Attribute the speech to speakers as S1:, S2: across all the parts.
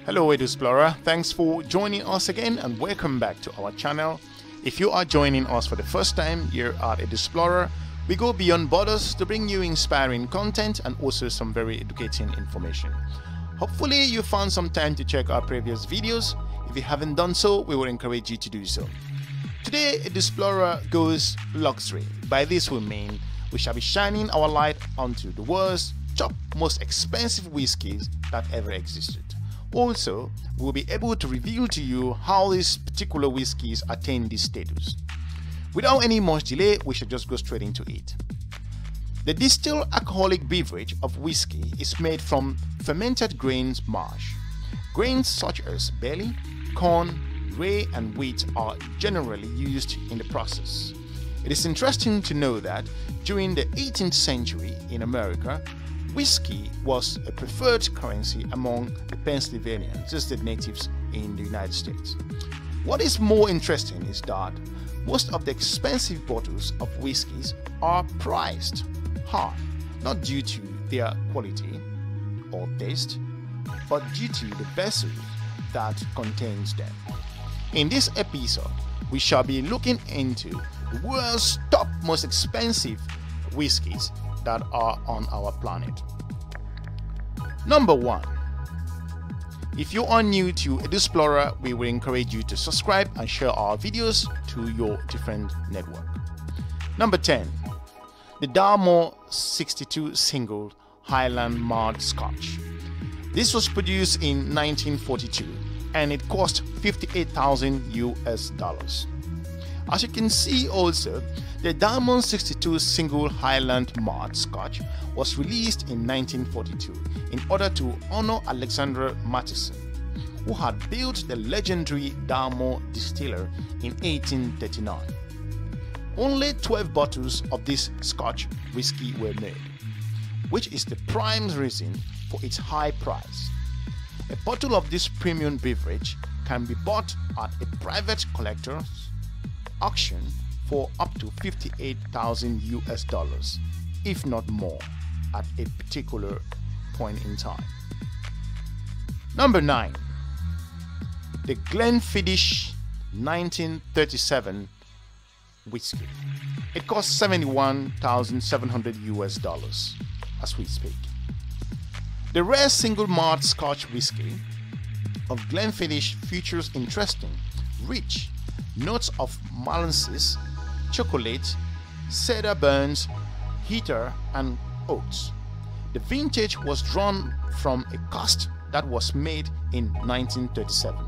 S1: Hello Explorer, thanks for joining us again and welcome back to our channel. If you are joining us for the first time here at Explorer, we go beyond borders to bring you inspiring content and also some very educating information. Hopefully you found some time to check our previous videos. If you haven't done so, we would encourage you to do so. Today Explorer goes luxury. By this we mean we shall be shining our light onto the world's top most expensive whiskies that ever existed. Also, we'll be able to reveal to you how these particular whiskies attain this status. Without any much delay, we should just go straight into it. The distilled alcoholic beverage of whiskey is made from fermented grains mash. Grains such as barley, corn, rye and wheat are generally used in the process. It is interesting to know that during the 18th century in America, whiskey was a preferred currency among the Pennsylvanians, just the natives in the United States. What is more interesting is that most of the expensive bottles of whiskies are priced high, not due to their quality or taste, but due to the vessels that contains them. In this episode, we shall be looking into the world's top most expensive whiskies that are on our planet. Number 1. If you are new to Explorer, we will encourage you to subscribe and share our videos to your different network. Number 10. The Darmo 62 single Highland malt Scotch. This was produced in 1942 and it cost $58,000 US. As you can see also, the Darmo 62 single Highland malt Scotch was released in 1942 in order to honor Alexander Matheson, who had built the legendary Darmo distiller in 1839. Only 12 bottles of this Scotch whiskey were made, which is the prime reason for its high price. A bottle of this premium beverage can be bought at a private collector's auction for up to $58,000 US, if not more, at a particular point in time. Number 9. The Glenfiddich 1937 whiskey. It costs $71,700 US as we speak. The rare single malt Scotch whiskey of Glenfiddich features interesting, rich notes of molasses, chocolate, cedar burns, heather and oats. The vintage was drawn from a cast that was made in 1937.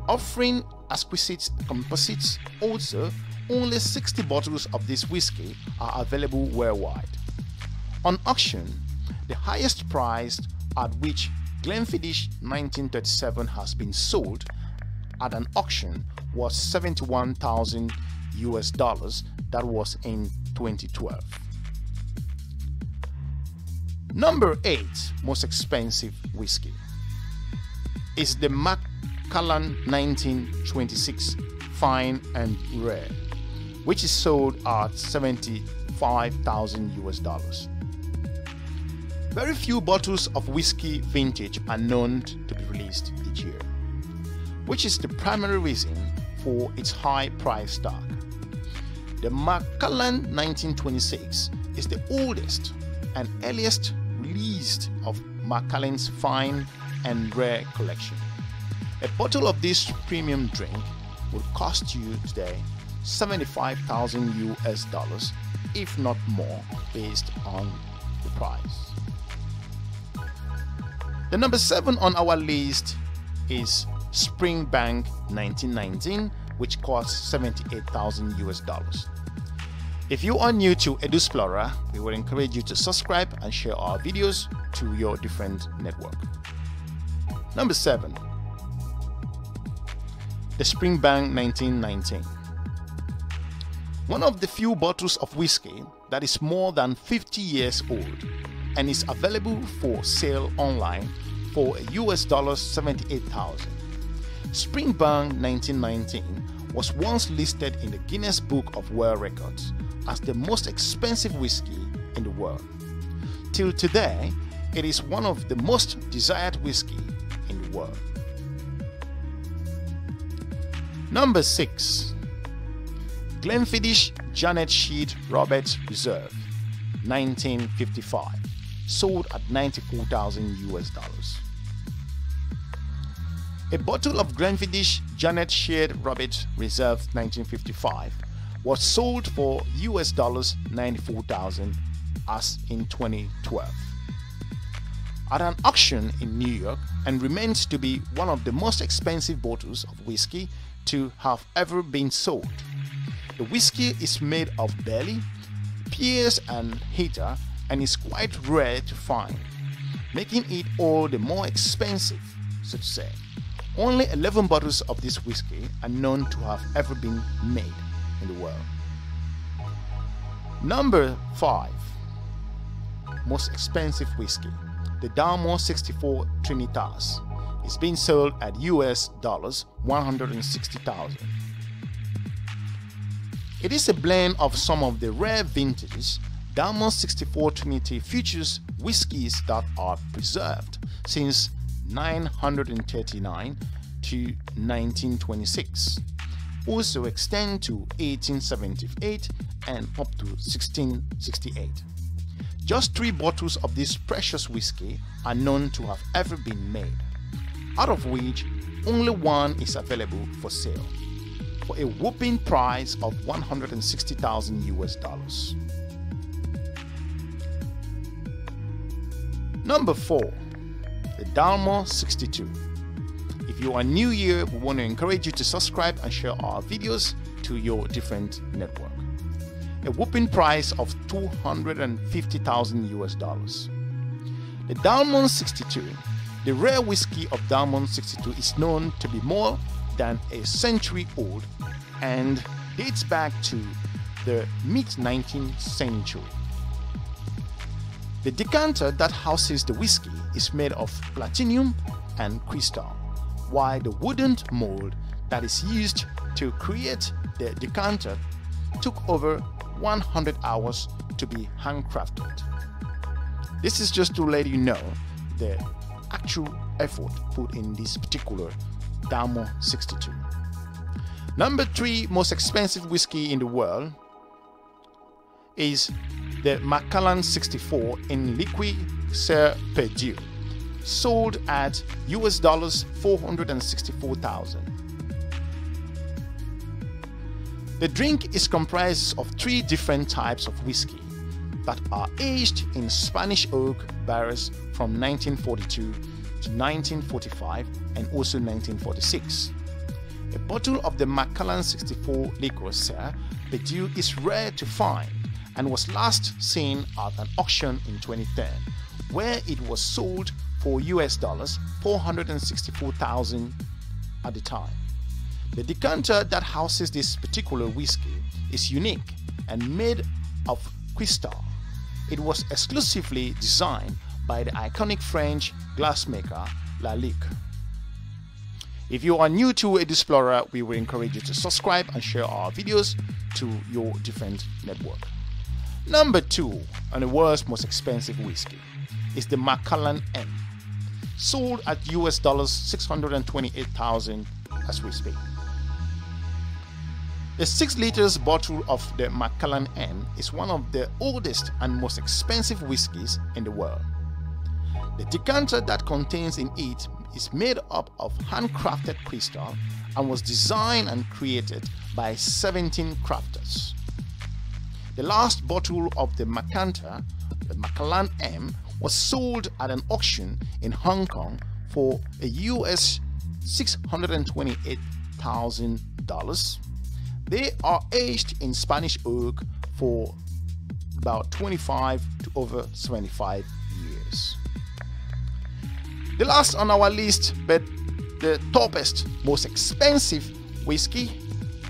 S1: Offering exquisite composites, also only 60 bottles of this whiskey are available worldwide. On auction, the highest price at which Glenfiddich 1937 has been sold at an auction was $71,000 US. That was in 2012. Number 8 most expensive whiskey is the Macallan 1926 Fine and Rare, which is sold at $75,000 US. Very few bottles of whiskey vintage are known to be released each year, which is the primary reason for its high price tag. The Macallan 1926 is the oldest and earliest released of Macallan's Fine and Rare collection. A bottle of this premium drink would cost you today $75,000 US, if not more, based on the price. The number 7 on our list is Springbank 1919, which costs $78,000 US. If you are new to Explorer, we will encourage you to subscribe and share our videos to your different network. Number 7. The Springbank 1919. One of the few bottles of whiskey that is more than 50 years old and is available for sale online for US $78,000. Springbank 1919 was once listed in the Guinness Book of World Records as the most expensive whiskey in the world. Till today, it is one of the most desired whiskey in the world. Number 6. Glenfiddich Reserve, 1955, sold at $94,000 US. A bottle of Glenfiddich Reserve 1955 was sold for US $94,000 as in 2012 at an auction in New York, and remains to be one of the most expensive bottles of whiskey to have ever been sold. The whiskey is made of barley, pears and heather, and is quite rare to find, making it all the more expensive, so to say. Only 11 bottles of this whiskey are known to have ever been made in the world. Number 5. Most expensive whiskey. The Darmo 64 Trinitas is being sold at US $160,000. It is a blend of some of the rare vintages. Darmo 64 Trinity features whiskies that are preserved since 939 to 1926, also extend to 1878 and up to 1668. Just 3 bottles of this precious whiskey are known to have ever been made, out of which only one is available for sale for a whopping price of $160,000 US. Number 4. The Darmo 62. If you are new here, we want to encourage you to subscribe and share our videos to your different network. A whopping price of $250,000 US. The Darmo 62, the rare whiskey of Darmo 62, is known to be more than a century old and dates back to the mid-19th century. The decanter that houses the whiskey is made of platinum and crystal, while the wooden mold that is used to create the decanter took over 100 hours to be handcrafted. This is just to let you know the actual effort put in this particular Darmo 62. Number 3 most expensive whiskey in the world is the Macallan 64 in liquid Ser Perdue, sold at US $464,000. The drink is comprised of 3 different types of whiskey that are aged in Spanish oak barrels from 1942 to 1945 and also 1946. A bottle of the Macallan 64 liqueur Ser Perdue is rare to find and was last seen at an auction in 2010, where it was sold for US $464,000 at the time. The decanter that houses this particular whiskey is unique and made of crystal. It was exclusively designed by the iconic French glassmaker Lalique. If you are new to Explorer, we will encourage you to subscribe and share our videos to your different network. Number 2 and the world's most expensive whiskey is the Macallan M, sold at US $628,000 as we speak. The 6 liters bottle of the Macallan M is one of the oldest and most expensive whiskies in the world. The decanter that contains in it is made up of handcrafted crystal and was designed and created by 17 crafters. The last bottle of the decanter, the Macallan M, was sold at an auction in Hong Kong for a US $628,000. They are aged in Spanish oak for about 25 to over 75 years. The last on our list, but the toppest, most expensive whiskey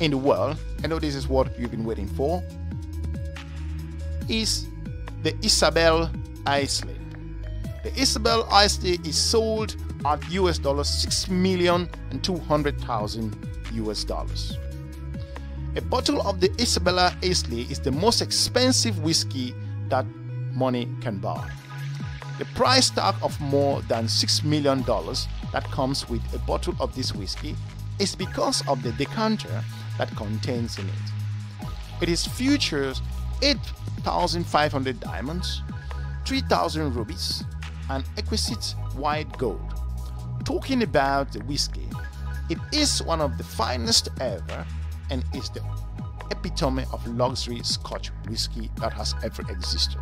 S1: in the world, I know this is what you've been waiting for, is the Isabel Islay. The Isabel Islay is sold at US $6,200,000 US. A bottle of the Isabella Islay is the most expensive whiskey that money can buy. The price tag of more than $6 million that comes with a bottle of this whiskey is because of the decanter that contains in it. It is features 8,500 diamonds, 3,000 rubies, and exquisite white gold. Talking about the whiskey, it is one of the finest ever and is the epitome of luxury Scotch whiskey that has ever existed.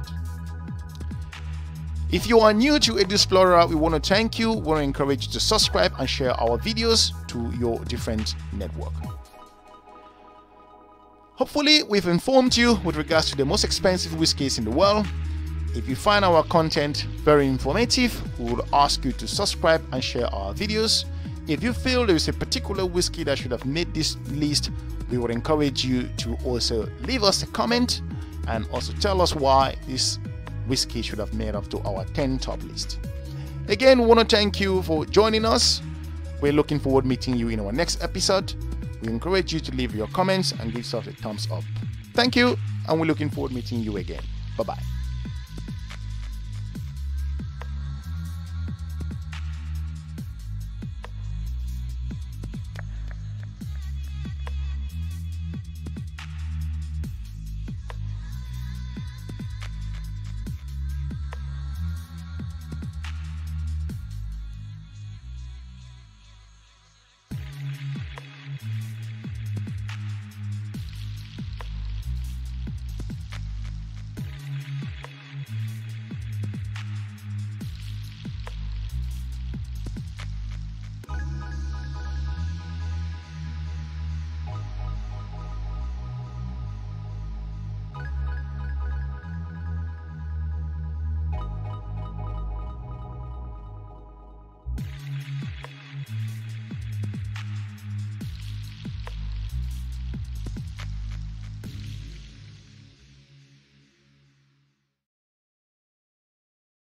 S1: If you are new to Explorer, we want to thank you. We want to encourage you to subscribe and share our videos to your different network. Hopefully, we've informed you with regards to the most expensive whiskies in the world. If you find our content very informative, we will ask you to subscribe and share our videos. If you feel there is a particular whiskey that should have made this list, we would encourage you to also leave us a comment and also tell us why this whiskey should have made up to our 10 top list. Again, we want to thank you for joining us. We're looking forward to meeting you in our next episode. We encourage you to leave your comments and give us a thumbs up. Thank you, and we're looking forward to meeting you again. Bye-bye.